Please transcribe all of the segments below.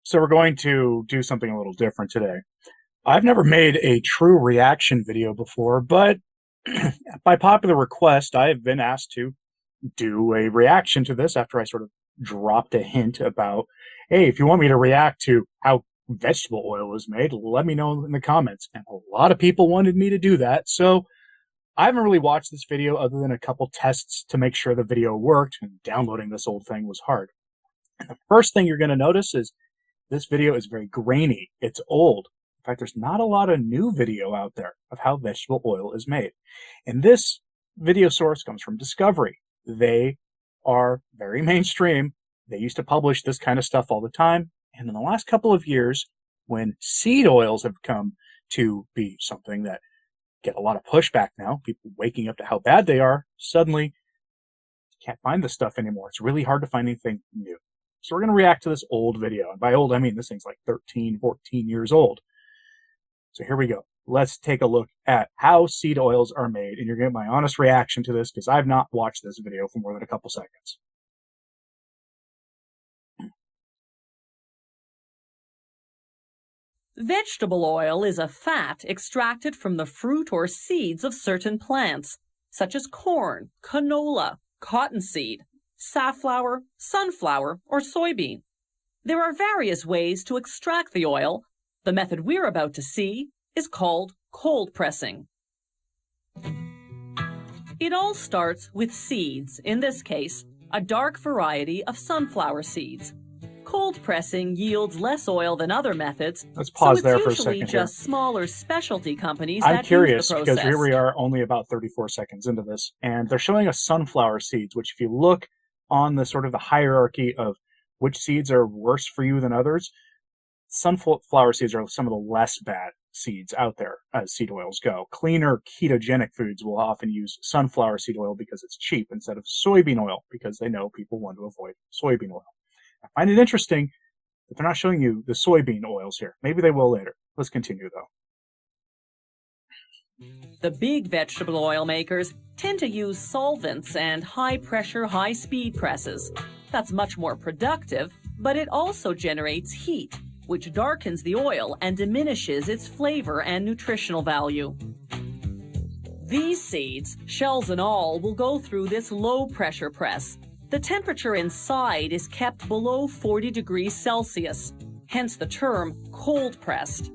So we're going to do something a little different today. I've never made a true reaction video before, but by popular request, I have been asked to do a reaction to this after I sort of dropped a hint about, hey, if you want me to react to how vegetable oil is made, let me know in the comments. And a lot of people wanted me to do that. So I haven't really watched this video other than a couple tests to make sure the video worked, and downloading this old thing was hard. And the first thing you're going to notice is this video is very grainy. It's old. In fact, there's not a lot of new video out there of how vegetable oil is made. And this video source comes from Discovery. They are very mainstream. They used to publish this kind of stuff all the time. And in the last couple of years, when seed oils have come to be something that get a lot of pushback now, people waking up to how bad they are, suddenly you can't find this stuff anymore. It's really hard to find anything new. So we're going to react to this old video. And by old, I mean this thing's like 13, 14 years old. So here we go. Let's take a look at how seed oils are made. And you're going to get my honest reaction to this because I've not watched this video for more than a couple seconds. Vegetable oil is a fat extracted from the fruit or seeds of certain plants, such as corn, canola, cottonseed, safflower, sunflower, or soybean. There are various ways to extract the oil. The method we're about to see is called cold pressing. It all starts with seeds, in this case, a dark variety of sunflower seeds. Cold pressing yields less oil than other methods, Let's pause so there it's for a usually second just here. smaller specialty companies I'm that curious use the because process. here we are only about 34 seconds into this, and they're showing us sunflower seeds, which if you look on the sort of the hierarchy of which seeds are worse for you than others, sunflower seeds are some of the less bad seeds out there as seed oils go. Cleaner ketogenic foods will often use sunflower seed oil because it's cheap instead of soybean oil because they know people want to avoid soybean oil. I find it interesting that they're not showing you the soybean oils here. Maybe they will later. Let's continue though. The big vegetable oil makers tend to use solvents and high-pressure, high-speed presses. That's much more productive, but it also generates heat, which darkens the oil and diminishes its flavor and nutritional value. These seeds, shells and all, will go through this low-pressure press. The temperature inside is kept below 40 degrees Celsius, hence the term cold-pressed.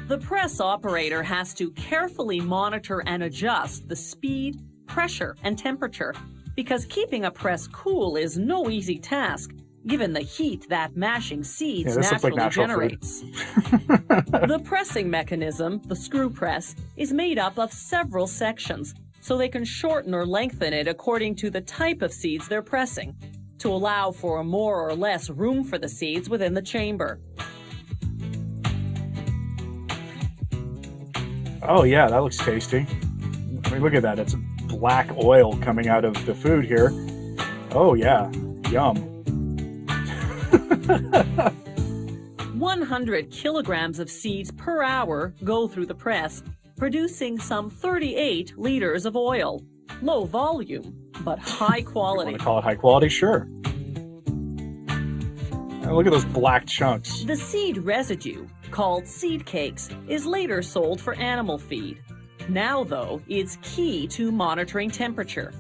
The press operator has to carefully monitor and adjust the speed, pressure, and temperature, because keeping a press cool is no easy task, given the heat that mashing seeds naturally generates. The pressing mechanism, the screw press, is made up of several sections, so they can shorten or lengthen it according to the type of seeds they're pressing, to allow for more or less room for the seeds within the chamber. Oh yeah, that looks tasty. I mean, look at that. It's black oil coming out of the food here. Oh yeah, yum. 100 kilograms of seeds per hour go through the press, producing some 38 liters of oil. Low volume, but high quality. You want to call it high quality? Sure. And look at those black chunks. The seed residue, called seed cakes, is later sold for animal feed. Now, though, it's key to monitoring temperature.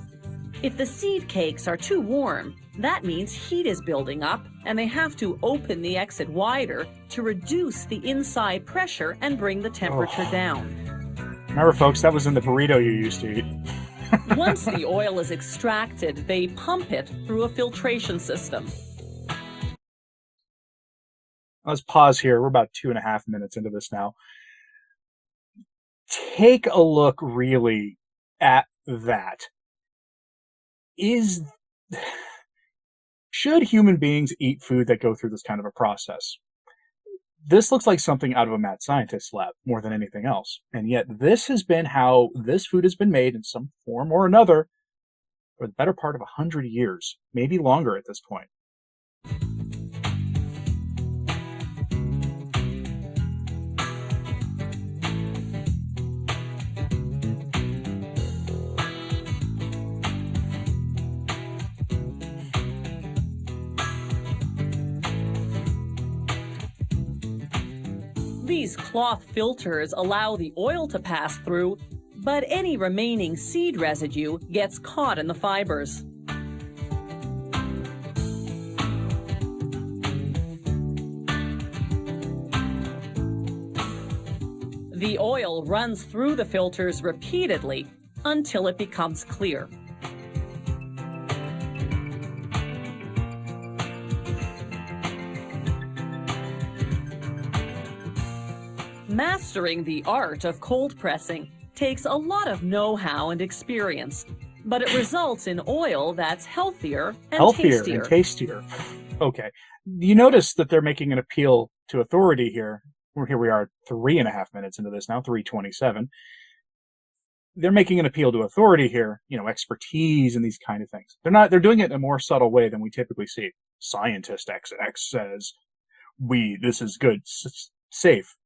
If the seed cakes are too warm, that means heat is building up, and they have to open the exit wider to reduce the inside pressure and bring the temperature down. Remember, folks, that was in the burrito you used to eat. Once the oil is extracted, they pump it through a filtration system. Let's pause here. We're about 2.5 minutes into this now. Take a look really at that. Should human beings eat food that go through this kind of a process? This looks like something out of a mad scientist's lab more than anything else. And yet this has been how this food has been made in some form or another for the better part of 100 years, maybe longer at this point. These cloth filters allow the oil to pass through, but any remaining seed residue gets caught in the fibers. The oil runs through the filters repeatedly until it becomes clear. Mastering the art of cold pressing takes a lot of know-how and experience, but it results in oil that's healthier and tastier. Okay. You notice that they're making an appeal to authority here. Here we are 3.5 minutes into this now, 3:27. They're making an appeal to authority here, expertise and these kind of things. They're doing it in a more subtle way than we typically see. Scientist XX says, this is good, safe,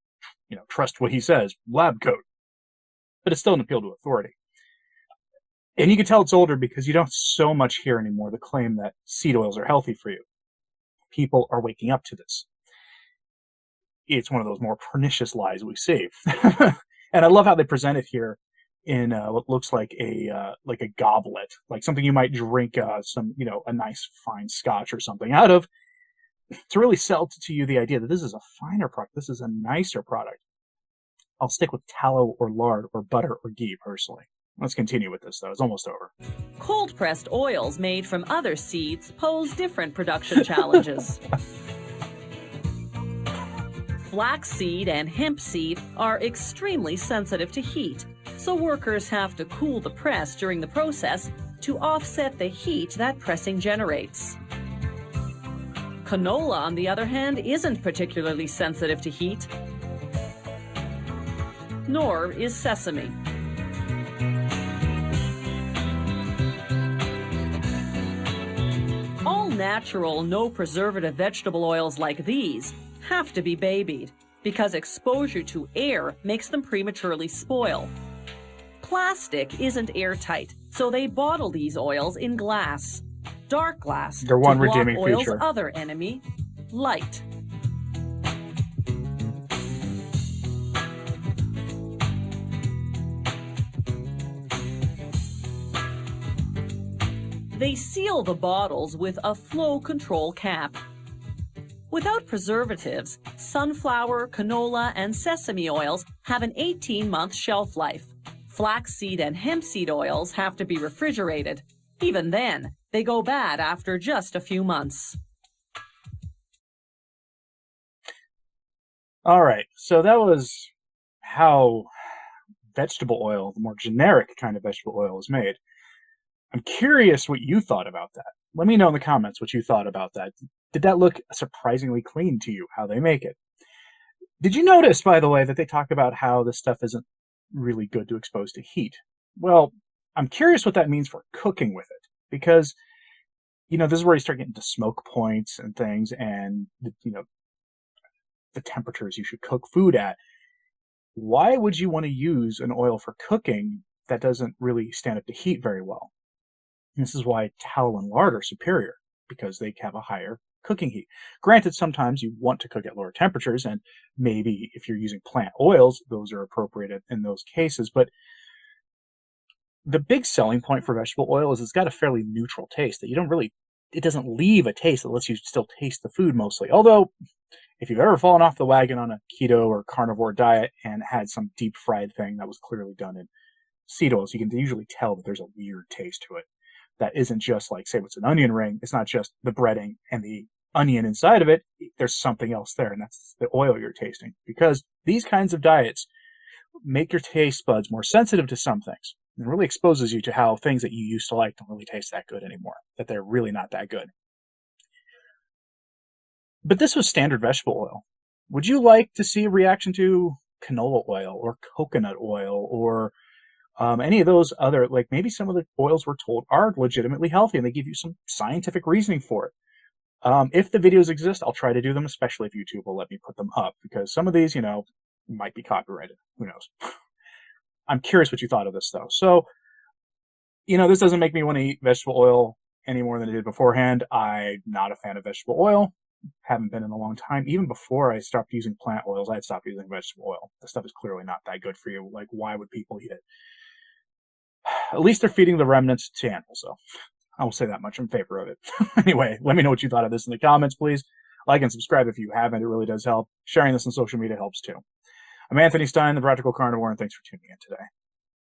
trust what he says, lab coat. But it's still an appeal to authority. And you can tell it's older because you don't so much hear anymore the claim that seed oils are healthy for you. People are waking up to this. It's one of those more pernicious lies we see. And I love how they present it here in what looks like a goblet, like something you might drink a nice fine scotch or something out of, to really sell to you the idea that this is a finer product, this is a nicer product. I'll stick with tallow or lard or butter or ghee personally. Let's continue with this though, it's almost over. Cold-pressed oils made from other seeds pose different production challenges. Flaxseed and hemp seed are extremely sensitive to heat, so workers have to cool the press during the process to offset the heat that pressing generates. Canola, on the other hand, isn't particularly sensitive to heat, nor is sesame. All natural, no preservative vegetable oils like these have to be babied because exposure to air makes them prematurely spoil. Plastic isn't airtight, so they bottle these oils in glass. Dark glass Their one to block redeeming oil's feature. other enemy, light. They seal the bottles with a flow control cap. Without preservatives, sunflower, canola, and sesame oils have an 18-month shelf life. Flaxseed and hemp seed oils have to be refrigerated. Even then, they go bad after just a few months. All right, so that was how vegetable oil, the more generic kind of vegetable oil, is made. I'm curious what you thought about that. Let me know in the comments what you thought about that. Did that look surprisingly clean to you, how they make it? Did you notice, by the way, that they talk about how this stuff isn't really good to expose to heat? Well, I'm curious what that means for cooking with it, because, this is where you start getting to smoke points and things, and, the temperatures you should cook food at. Why would you want to use an oil for cooking that doesn't really stand up to heat very well? And this is why tallow and lard are superior, because they have a higher cooking heat. Granted, sometimes you want to cook at lower temperatures, and maybe if you're using plant oils, those are appropriate in those cases. But the big selling point for vegetable oil is it's got a fairly neutral taste, that it doesn't leave a taste that lets you still taste the food mostly. Although, if you've ever fallen off the wagon on a keto or carnivore diet and had some deep fried thing that was clearly done in seed oils, you can usually tell that there's a weird taste to it. That isn't just like, say, what's an onion ring. It's not just the breading and the onion inside of it. There's something else there, and that's the oil you're tasting. Because these kinds of diets make your taste buds more sensitive to some things. And really exposes you to how things that you used to like don't really taste that good anymore, that they're really not that good. But this was standard vegetable oil. Would you like to see a reaction to canola oil or coconut oil or any of those other, like maybe some of the oils we're told are legitimately healthy and they give you some scientific reasoning for it? If the videos exist, I'll try to do them, especially if YouTube will let me put them up, because some of these, might be copyrighted. Who knows? I'm curious what you thought of this, though. So, this doesn't make me want to eat vegetable oil any more than it did beforehand. I'm not a fan of vegetable oil. haven't been in a long time. Even before I stopped using plant oils, I had stopped using vegetable oil. This stuff is clearly not that good for you. Like, why would people eat it? At least they're feeding the remnants to animals, though. I will say that much in favor of it. Anyway, let me know what you thought of this in the comments, please. Like and subscribe if you haven't. It really does help. Sharing this on social media helps too. I'm Anthony Stine, the Practical Carnivore, and thanks for tuning in today.